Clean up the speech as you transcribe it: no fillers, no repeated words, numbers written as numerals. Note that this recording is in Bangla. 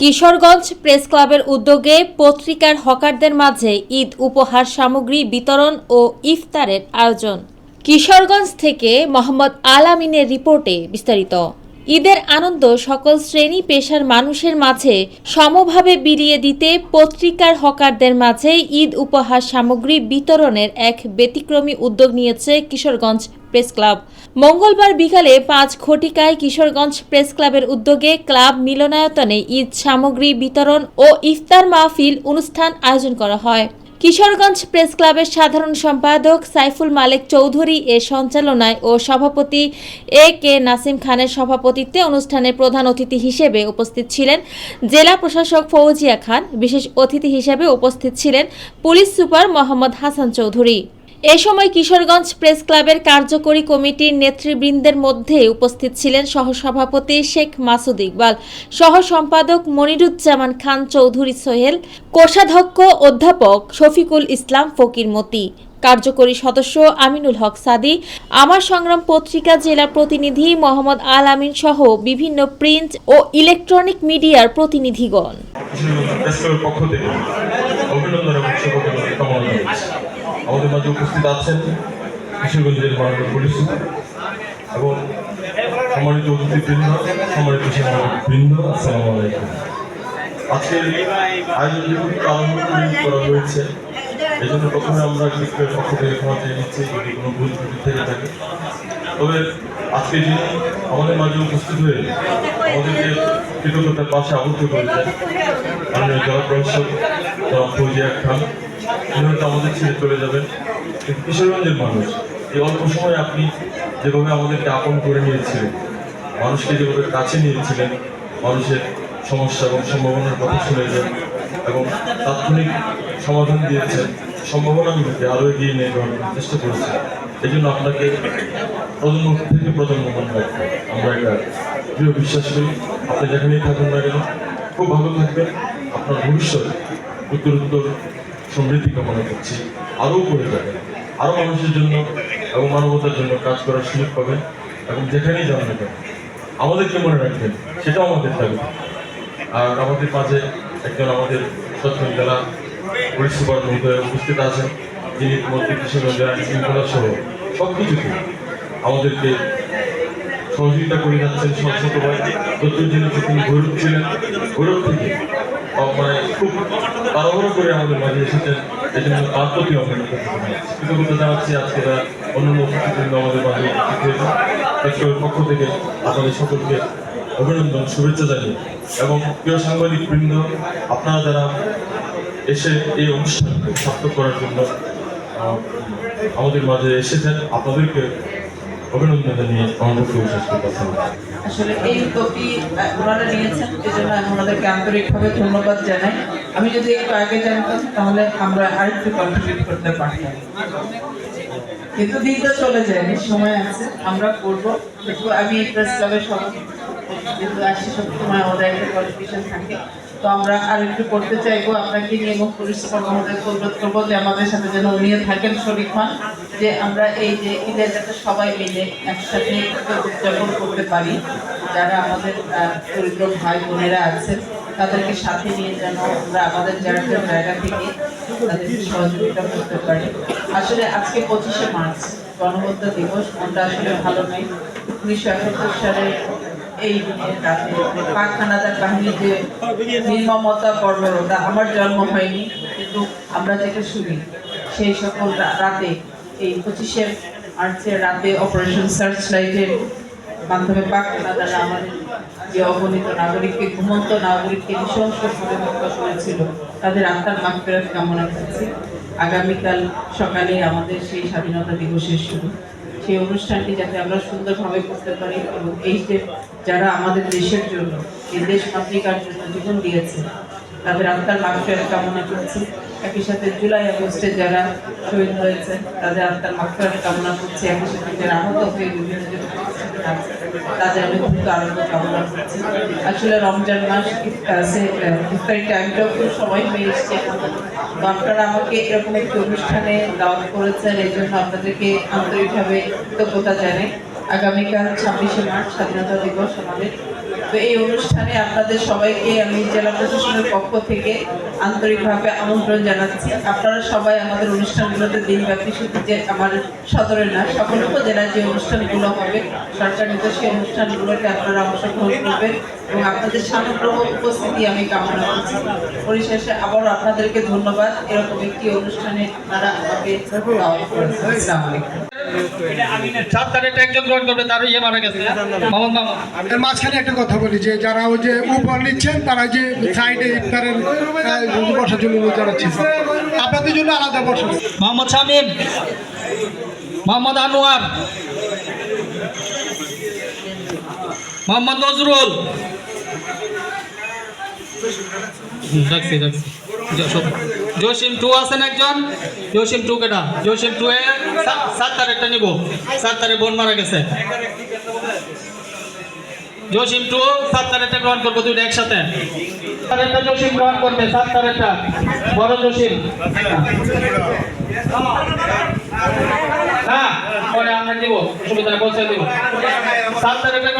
কিশোরগঞ্জ প্রেস ক্লাবের উদ্যোগে পত্রিকার হকারদের মাঝে ঈদ উপহার সামগ্রী বিতরণ ও ইফতারের আয়োজন। কিশোরগঞ্জ থেকে মোহাম্মদ আল আমিনের রিপোর্টে বিস্তারিত। ঈদের আনন্দ সকল শ্রেণী পেশার মানুষের মাঝে সমভাবে বিলিয়ে দিতে পত্রিকার হকারদের মাঝে ঈদ উপহার সামগ্রী বিতরণের এক ব্যতিক্রমী উদ্যোগ নিয়েছে কিশোরগঞ্জ প্রেস ক্লাব। মঙ্গলবার বিকালে ৫ ঘটিকায় কিশোরগঞ্জ প্রেস ক্লাবের উদ্যোগে ক্লাব মিলনায়তনে ঈদ সামগ্রী বিতরণ ও ইফতার মাহফিল অনুষ্ঠান আয়োজন করা হয়। কিশোরগঞ্জ প্রেস ক্লাবের সাধারণ সম্পাদক সাইফুল মালেক চৌধুরী এর সঞ্চালনায় ও সভাপতি এ কে নাসিম খানের সভাপতিত্বে অনুষ্ঠানে প্রধান অতিথি হিসেবে উপস্থিত ছিলেন জেলা প্রশাসক ফৌজিয়া খান। বিশেষ অতিথি হিসেবে উপস্থিত ছিলেন পুলিশ সুপার মোহাম্মদ হাসান চৌধুরী। এ সময় কিশোরগঞ্জ প্রেস ক্লাবের কার্যকরী কমিটির নেতৃবৃন্দের মধ্যে উপস্থিত ছিলেন সহসভাপতি শেখ মাসুদ ইকবাল, সহ সম্পাদক মনিরুজ্জামান খান চৌধুরী সোহেল, কোষাধ্যক্ষ অধ্যাপক শফিকুল ইসলাম ফকির মতি, কার্যকরী সদস্য আমিনুল হক সাদি, আমার সংগ্রাম পত্রিকা জেলা প্রতিনিধি মোহাম্মদ আল আমিন সহ বিভিন্ন প্রিন্ট ও ইলেকট্রনিক মিডিয়ার প্রতিনিধিগণ। আমাদের মাঝে উপস্থিত আছেন কিশোরগঞ্জের মাননীয় পুলিশ সুপার এবং সম্মানিত অতিথিবৃন্দ, সম্মানিত সাংবাদিকবৃন্দ, আসসালামু আলাইকুম। আজকের আয়োজন যেহেতু আরম্ভ করা হয়েছে, এই জন্য প্রথমে আমরা ক্লিকের পক্ষ থেকে ক্ষমা চেয়ে নিচ্ছি যদি কোনো ভুল ত্রুটি থেকে থাকে। তবে আজকে যিনি আমাদের মাঝে উপস্থিত হয়ে আমাদেরকে কৃতজ্ঞতার পাশে আবদ্ধ করেছেন মাননীয় জেলা প্রশাসক জনাব ফৌজিয়া খান, হয়তো আমাদের ছেড়ে চলে যাবেন। কিশোরগঞ্জের মানুষ এই অল্প সময় আপনি যেভাবে আমাদেরকে আপন করে নিয়েছিলেন, মানুষকে যেভাবে কাছে নিয়েছিলেন, মানুষের সমস্যা এবং সম্ভাবনার কথা শুনেছেন এবং তাৎক্ষণিক সমাধান দিয়েছেন, সম্ভাবনাগুলোকে আরও এগিয়ে নিয়ে যাওয়ার চেষ্টা করেছেন। এই জন্য আপনাকে প্রজন্ম থেকে প্রজন্ম মনে রাখবো। আমরা একটা দৃঢ় বিশ্বাস করি আপনি যেখানেই থাকুন না কেন খুব ভালো থাকবেন। আপনার ভবিষ্যৎ উত্তরোত্তর সমৃদ্ধি কামনা করছি, আরও করে যাবেন, আরও মানুষের জন্য এবং মানবতার জন্য কাজ করার সুযোগ পাবেন এবং যেখানেই যান না কেন আমাদেরকে মনে রাখবেন, সেটাও আমাদের দাবি। আর আমাদের মাঝে একজন আমাদের সচেতন জেলা পুলিশ সুপার মহোদয় উপস্থিত আছেন, যিনি মধ্যে কিশোরগঞ্জের আইন শৃঙ্খলা সহ সব কিছুতে আমাদেরকে সহযোগিতা করে যাচ্ছেন। সবসময় তথ্যের জন্য তিনি গৌরব ছিলেন, গৌরব থেকে মানে খুব তাড়াহুড়ো করে আমাদের মাঝে এসেছেন। এই জন্য তার প্রতি কৃতজ্ঞতা জানাচ্ছি। আজকে অন্যান্য অতিথিবৃন্দ আমাদের মাঝে উপস্থিত হয়েছে, প্রেসক্লাবের পক্ষ থেকে আপনাদের সকলকে অভিনন্দন, শুভেচ্ছা জানিয়ে এবং প্রিয় সাংবাদিক বৃন্দ, আপনারা যারা এসে এই অনুষ্ঠানকে সার্থক করার জন্য আমাদের মাঝে এসেছেন, আপনাদেরকে অভিনন্দন জানিয়ে আমার বক্তব্য শেষ করতে পারছেন। আসলে এই উদ্যোগটি ওনারা নিয়েছেন, এজন্য আমি ওনাদেরকে আন্তরিকভাবে ধন্যবাদ জানাই। আমি যদি একটু আগে জানতাম তাহলে আমরা আরেকটু কন্ট্রিবিউট করতে পারতাম, কিন্তু দিনটা চলে যায়নি, সময় আছে, আমরা করবো। কিন্তু আমি প্রেস ক্লাবের সভাপতি যেহেতু আসি, সবসময় আমাদের একটা কোয়ালিফিকেশন থাকে, তো আমরা আরেকটু করতে চাইবো আপনাকে নিয়ে এবং পুলিশ সুপার মহোদয়কে অনুরোধ করবো যে আমাদের সাথে যেন উনিও থাকেন শরীক হন, যে আমরা এই যে ঈদের যাতে সবাই মিলে একসাথে উদযাপন করতে পারি। যারা আমাদের দরিদ্র ভাই বোনেরা আছেন তাদেরকে সাথে নিয়ে যেন আমরা আমাদের জায়গা থেকে তাদেরকে সহযোগিতা করতে পারি। আসলে আজকে 25শে মার্চ গণহত্যা দিবস, মনটা আসলে ভালো নেই। 1971 সালে এই রাতে পাক হানাদার বাহিনীর যে নির্মমতা, বর্বরতা, আমার জন্ম হয়নি কিন্তু আমরা যেটা শুনি সেই সকল রাতে, এই 25শে মার্চের রাতে অপারেশন সার্চ লাইটের মাধ্যমে পাক হানাদাররা আমাদের যে অগণিত নাগরিককে, ঘুমন্ত নাগরিককে নৃশংসভাবে হত্যা করেছিল, তাদের আত্মার মাগফিরাত কামনা করছি। আগামীকাল সকালে আমাদের সেই স্বাধীনতা দিবসের শুরু, সেই অনুষ্ঠানটি যাতে আমরা সুন্দরভাবে করতে পারি এবং এই যে যারা আমাদের দেশের জন্য, এই দেশ মাতৃকার জন্য জীবন দিয়েছে, তাদের আত্মার মাগফিরাত কামনা করছি। একই সাথে জুলাই আগস্টে যারা শহীদ হয়েছে তাদের আত্মার মাগফিরাত কামনা করছি। একই সাথে যারা আহত হয়ে বিভিন্ন তাদের মৃত্যু আরম্ভ কামনা করছি। আসলে রমজান মাস ইফতারি টাইমটাও খুব সময় হয়ে এসছে, তো আপনারা আমাকে এরকম একটি অনুষ্ঠানে দাওয়াত করেছেন, এই জন্য আপনাদেরকে আন্তরিকভাবে কৃতজ্ঞতা জানাই। আগামীকাল 26শে মার্চ স্বাধীনতা দিবস আমাদের, তো এই অনুষ্ঠানে আপনাদের সবাইকে আমি জেলা প্রশাসনের পক্ষ থেকে আন্তরিকভাবে আমন্ত্রণ জানাচ্ছি। আপনারা সবাই আমাদের অনুষ্ঠানগুলোতে দিনব্যাপী, শুধু যে আমার সদরে না, সকল উপজেলায় যে অনুষ্ঠানগুলো হবে সরকারিত, সেই অনুষ্ঠানগুলোতে আপনারা অংশগ্রহণ করবেন এবং আপনাদের সানুগ্রহ উপস্থিতি আমি কামনা করছি। পরিশেষে আবারও আপনাদেরকে ধন্যবাদ, এরকম একটি অনুষ্ঠানে আপনারা আমাকে দাওয়াত করেছেন। আসসালামু আলাইকুম। 7 তারিখে একজন গ্রহণ করবে, তার ইয়ে মারা গেছে মোহাম্মদ মামুন। এর মাঝখানে একটা কথা বলি যে যারা ওই যে উপহার নিচ্ছেন তারা যে সাইডে ইফতারের বসার জন্য জানাচ্ছেন, আপনাদের জন্য আলাদা বসা। মোহাম্মদ শামীম, মোহাম্মদ আনোয়ার, মোহাম্মদ নজরুল, রাখছি জসিম 2 আছেন একজন, জসিম 2 কেটা, জসিম 2 এ 7 তারিখটা নিব, 7 তারিখ বোন মারা গেছে। জসিম 2 7 তারিখটা গ্রহণ করবো, দুইটা একসাথে। তারিখটা জসিম গ্রহণ করবে, 7 তারিখটা বড় জসিম। হ্যাঁ, পরে আমরা দিব, সুবিধা পৌঁছে দিব। 7 তারিখটা